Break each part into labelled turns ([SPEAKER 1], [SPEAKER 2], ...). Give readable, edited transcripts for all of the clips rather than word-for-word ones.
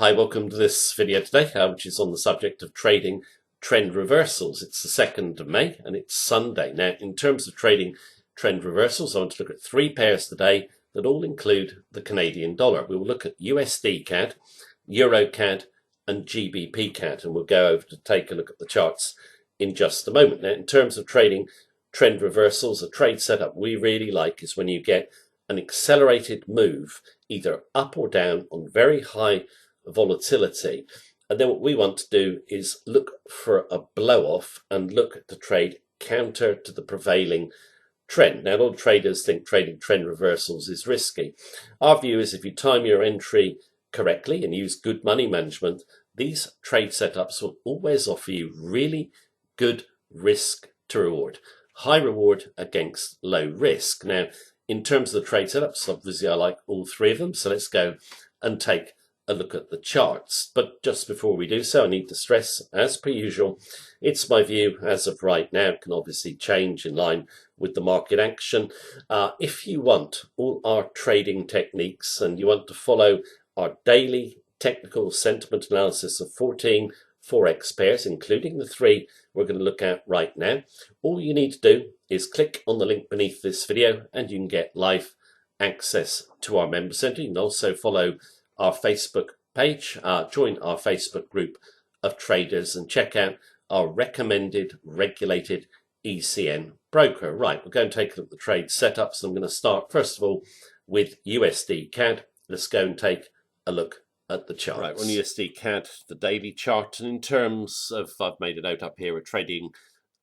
[SPEAKER 1] Hi, welcome to this video today, which is on the subject of trading trend reversals. It's the 2nd of May and it's Sunday. Now, in terms of trading trend reversals, I want to look at three pairs today that all include the Canadian dollar. We will look at USD CAD, Euro CAD and GBP CAD, and we'll go over to take a look at the charts in just a moment. Now, in terms of trading trend reversals, a trade setup we really like is when you get an accelerated move either up or down on very high volatility, and then what we want to do is look for a blow off and look to trade counter to the prevailing trend. Now, a lot of traders think trading trend reversals is risky. Our view is if you time your entry correctly and use good money management, these trade setups will always offer you really good risk to reward, high reward against low risk. Now, in terms of the trade setups, obviously I like all three of them, so let's go and take a look at the charts. But just before we do so, I need to stress, as per usual, it's my view as of right now. It can obviously change in line with the market action. If you want all our trading techniques and you want to follow our daily technical sentiment analysis of 14 Forex pairs, including the three we're going to look at right now, all you need to do is click on the link beneath this video and you can get live access to our member center. You can also follow our Facebook page, join our Facebook group of traders and check out our recommended regulated ECN broker. Right, we're going to take a look at the trade setups. I'm going to start first of all with USD CAD. Let's go and take a look at the charts. Right, on USD CAD, the daily chart, and in terms of, I've made a note up here, we're trading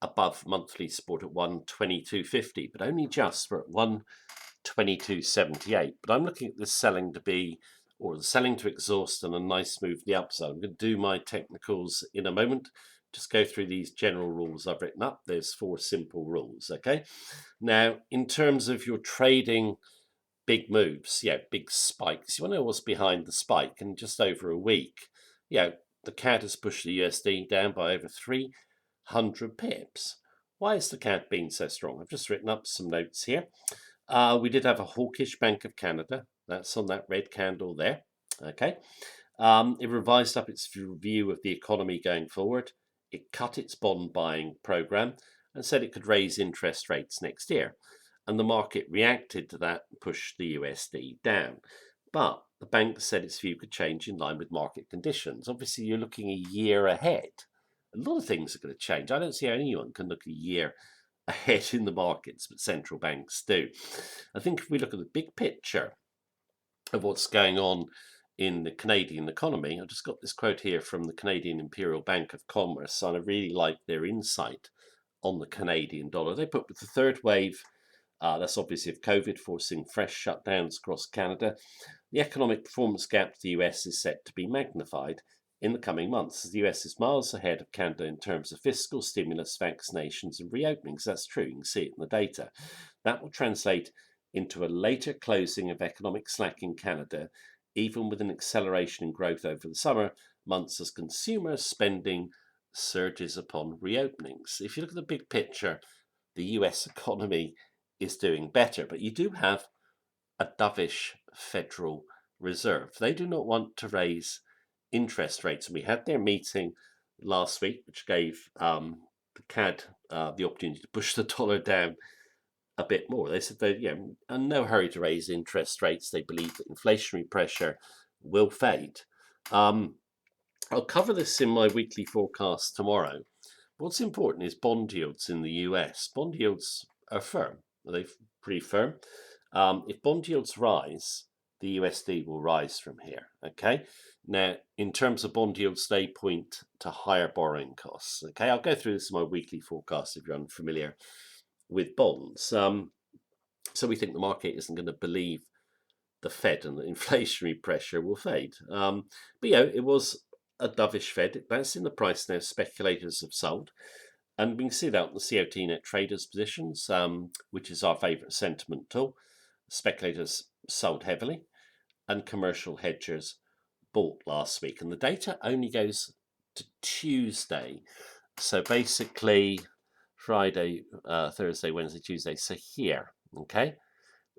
[SPEAKER 1] above monthly support at 122.50, but only just, we're at 122.78. But I'm looking at this selling to be, or the selling to exhaust, and a nice move to the upside. I'm going to do my technicals in a moment. Just go through these general rules I've written up. There's 4 simple rules, okay? Now, in terms of your trading big moves, big spikes, you want to know what's behind the spike. And just over a week, the CAD has pushed the USD down by over 300 pips. Why has the CAD been so strong? I've just written up some notes here. We did have a hawkish Bank of Canada. That's on that red candle there. Okay. It revised up its view of the economy going forward. It cut its bond buying program and said it could raise interest rates next year. And the market reacted to that and pushed the USD down. But the bank said its view could change in line with market conditions. Obviously, you're looking a year ahead. A lot of things are going to change. I don't see how anyone can look a year ahead in the markets, but central banks do. I think if we look at the big picture of what's going on in the Canadian economy, I've just got this quote here from the Canadian Imperial Bank of Commerce, and I really like their insight on the Canadian dollar. They put with the third wave, that's obviously of COVID, forcing fresh shutdowns across Canada, the economic performance gap to the US is set to be magnified in the coming months, as the US is miles ahead of Canada in terms of fiscal stimulus, vaccinations and reopenings. That's true, you can see it in the data. That will translate into a later closing of economic slack in Canada, even with an acceleration in growth over the summer months as consumer spending surges upon reopenings. If you look at the big picture, the US economy is doing better, but you do have a dovish Federal Reserve. They do not want to raise interest rates. And we had their meeting last week, which gave the CAD the opportunity to push the dollar down a bit more. They said they're in no hurry to raise interest rates. They believe that inflationary pressure will fade. I'll cover this in my weekly forecast tomorrow. What's important is bond yields in the US. Bond yields are firm. They're pretty firm. If bond yields rise, the USD will rise from here. Okay. Now, in terms of bond yields, they point to higher borrowing costs. Okay, I'll go through this in my weekly forecast if you're unfamiliar with bonds. So we think the market isn't going to believe the Fed and the inflationary pressure will fade. But it was a dovish Fed. That's in the price now. Speculators have sold. And we can see that on the COT net traders positions, which is our favorite sentiment tool. Speculators sold heavily and commercial hedgers bought last week. And the data only goes to Tuesday. So basically Friday, Thursday, Wednesday, Tuesday. So here, okay?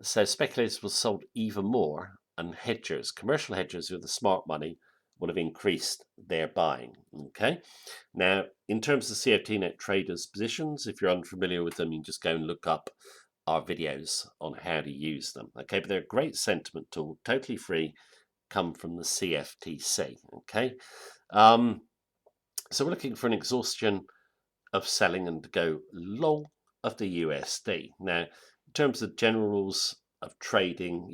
[SPEAKER 1] So speculators were sold even more, and hedgers, commercial hedgers with the smart money, will have increased their buying. Okay. Now, in terms of CFD traders positions, if you're unfamiliar with them, you can just go and look up our videos on how to use them. Okay, but they're a great sentiment tool, totally free, come from the CFTC. Okay, so we're looking for an exhaustion of selling and to go long of the USD. Now, in terms of general rules of trading,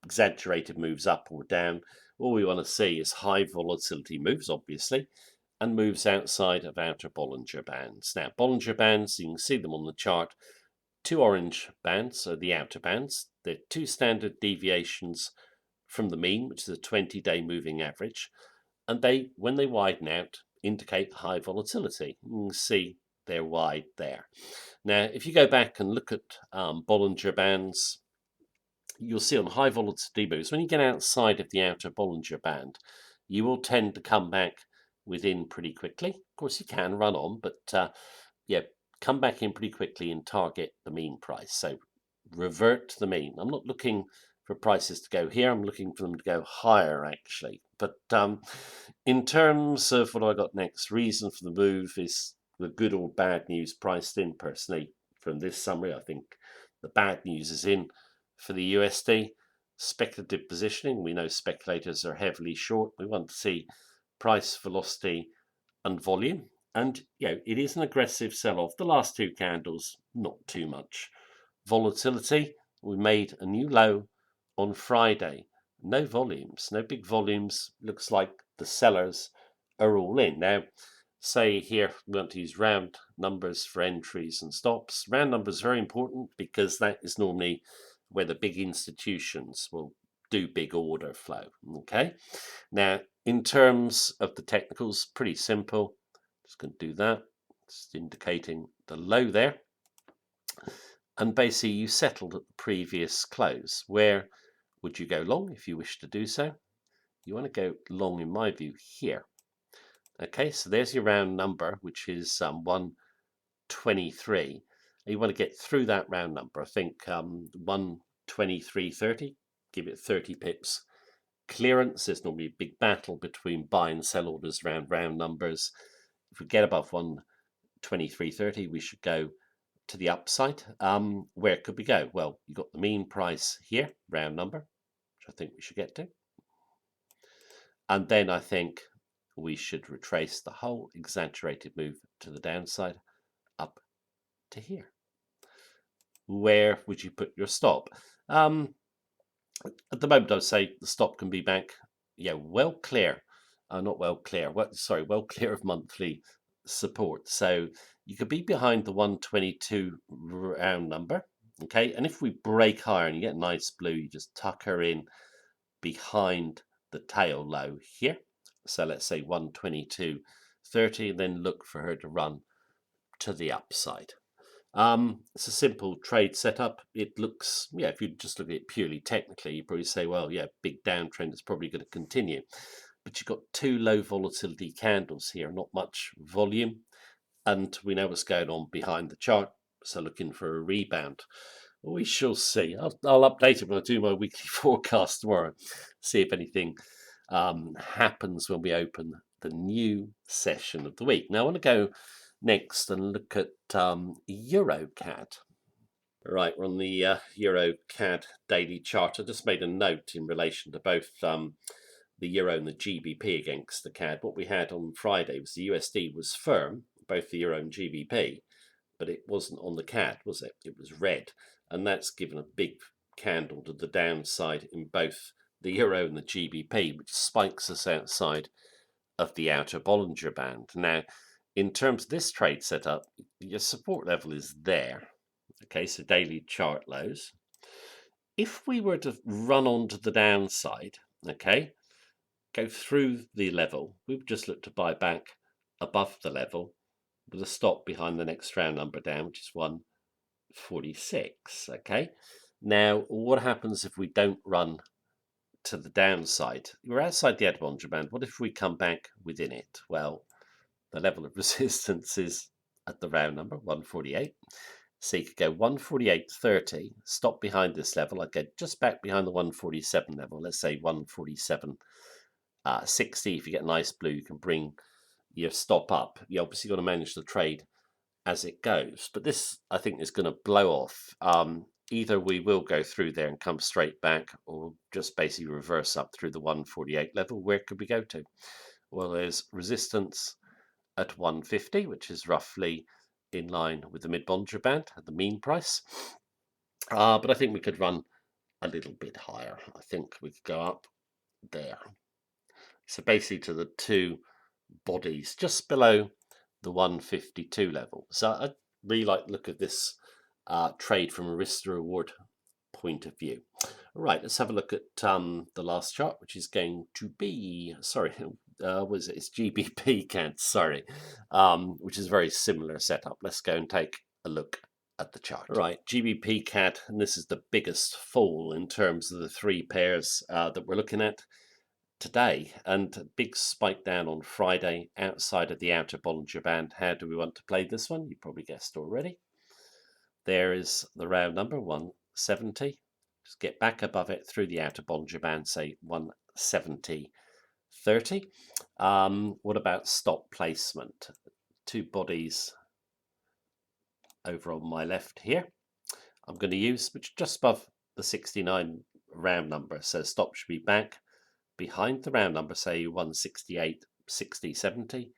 [SPEAKER 1] exaggerated moves up or down, all we want to see is high volatility moves, obviously, and moves outside of outer Bollinger Bands. Now, Bollinger Bands, you can see them on the chart, two orange bands, so the outer bands. They're two standard deviations from the mean, which is a 20-day moving average, and they, when they widen out, indicate high volatility. You can see they're wide there. Now, if you go back and look at Bollinger Bands, you'll see on high volatility moves, when you get outside of the outer Bollinger Band, you will tend to come back within pretty quickly. Of course, you can run on, but come back in pretty quickly and target the mean price. So revert to the mean. I'm not looking for prices to go here. I'm looking for them to go higher, actually. But in terms of what I got next, reason for the move is the good or bad news priced in. Personally, from this summary, I think the bad news is in for the USD. Speculative positioning. We know speculators are heavily short. We want to see price, velocity, and volume. And it is an aggressive sell-off. The last two candles, not too much volatility. We made a new low on Friday. No volumes, no big volumes. Looks like the sellers are all in. Now, say here, we want to use round numbers for entries and stops. Round numbers are very important because that is normally where the big institutions will do big order flow. Okay. Now, in terms of the technicals, pretty simple. Just going to do that. Just indicating the low there. And basically you settled at the previous close. Where would you go long if you wish to do so? You want to go long, in my view, here. Okay, so there's your round number, which is 123. You want to get through that round number. I think 123.30, give it 30 pips. Clearance, there's normally a big battle between buy and sell orders around round numbers. If we get above 123.30, we should go to the upside. Where could we go? Well, you've got the mean price here, round number, which I think we should get to. And then I think we should retrace the whole exaggerated move to the downside up to here. Where would you put your stop? At the moment, I would say the stop can be back, well clear. Well clear of monthly support. So you could be behind the 122 round number. Okay, and if we break higher and you get nice blue, you just tuck her in behind the tail low here. So let's say 122.30, and then look for her to run to the upside. It's a simple trade setup. It looks, if you just look at it purely technically, you probably say, well, big downtrend is probably going to continue. But you've got two low volatility candles here, not much volume. And we know what's going on behind the chart. So looking for a rebound. We shall see. I'll update it when I do my weekly forecast tomorrow. See if anything happens when we open the new session of the week. Now I want to go next and look at Euro CAD. Right, we're on the Euro CAD daily chart. I just made a note in relation to both the Euro and the GBP against the CAD. What we had on Friday was the USD was firm, both the Euro and GBP, but it wasn't on the CAD, was it? It was red, and that's given a big candle to the downside in both the Euro and the GBP, which spikes us outside of the outer Bollinger Band. Now, in terms of this trade setup, your support level is there. Okay, so daily chart lows. If we were to run onto the downside, okay, go through the level, we would just look to buy back above the level with a stop behind the next round number down, which is 146. Okay, now what happens if we don't run to the downside? We're outside the Bollinger Band. What if we come back within it? Well, the level of resistance is at the round number 148. So you could go 148.30, stop behind this level. I'd go just back behind the 147 level, let's say 147 60. If you get nice blue, you can bring your stop up. You obviously got to manage the trade as it goes, but this I think is going to blow off. Either we will go through there and come straight back, or just basically reverse up through the 148 level. Where could we go to? Well, there's resistance at 150, which is roughly in line with the mid-Bollinger Band at the mean price. But I think we could run a little bit higher. I think we could go up there. So basically to the two bodies just below the 152 level. So I really like the look of this trade from a risk to reward point of view. All right, let's have a look at the last chart, which is going to be, sorry, what is it? It's GBP CAD, sorry, which is a very similar setup. Let's go and take a look at the chart. All right, GBP CAD, and this is the biggest fall in terms of the three pairs that we're looking at today, and a big spike down on Friday outside of the outer Bollinger Band. How do we want to play this one? You probably guessed already. There is the round number 170. Just get back above it through the outer Bollinger Band, say 170.30. What about stop placement? Two bodies over on my left here. I'm going to use, which just above the 69 round number, so stop should be back behind the round number, say 168, 60, 70,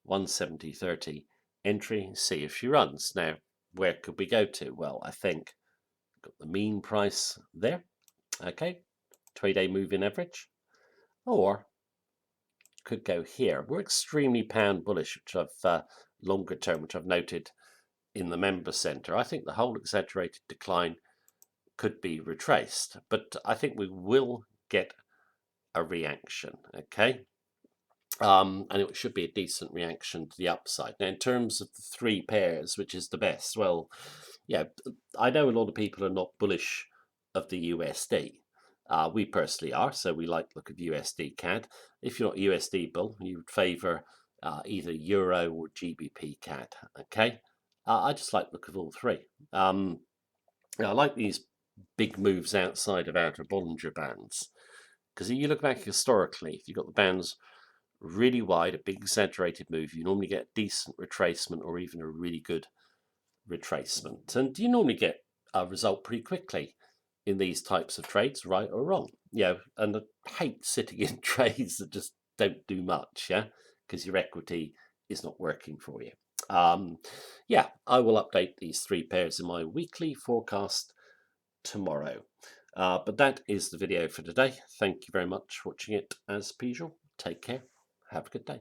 [SPEAKER 1] 170, 30 entry, see if she runs. Now, where could we go to? Well, I think got the mean price there. Okay, 2-day moving average, or could go here. We're extremely pound bullish, which I've longer term, which I've noted in the member center. I think the whole exaggerated decline could be retraced, but I think we will get a reaction, okay? And it should be a decent reaction to the upside. Now, in terms of the three pairs, which is the best? Well, yeah, I know a lot of people are not bullish of the USD. We personally are, so we like the look of USD CAD. If you're not USD bull, you would favour either Euro or GBP CAD, okay? I just like the look of all three. I like these big moves outside of outer Bollinger Bands, because if you look back historically, if you've got the bands really wide, a big exaggerated move, you normally get decent retracement or even a really good retracement. And you normally get a result pretty quickly in these types of trades, right or wrong. And I hate sitting in trades that just don't do much, because your equity is not working for you. I will update these three pairs in my weekly forecast tomorrow. But that is the video for today. Thank you very much for watching it as usual. Take care. Have a good day.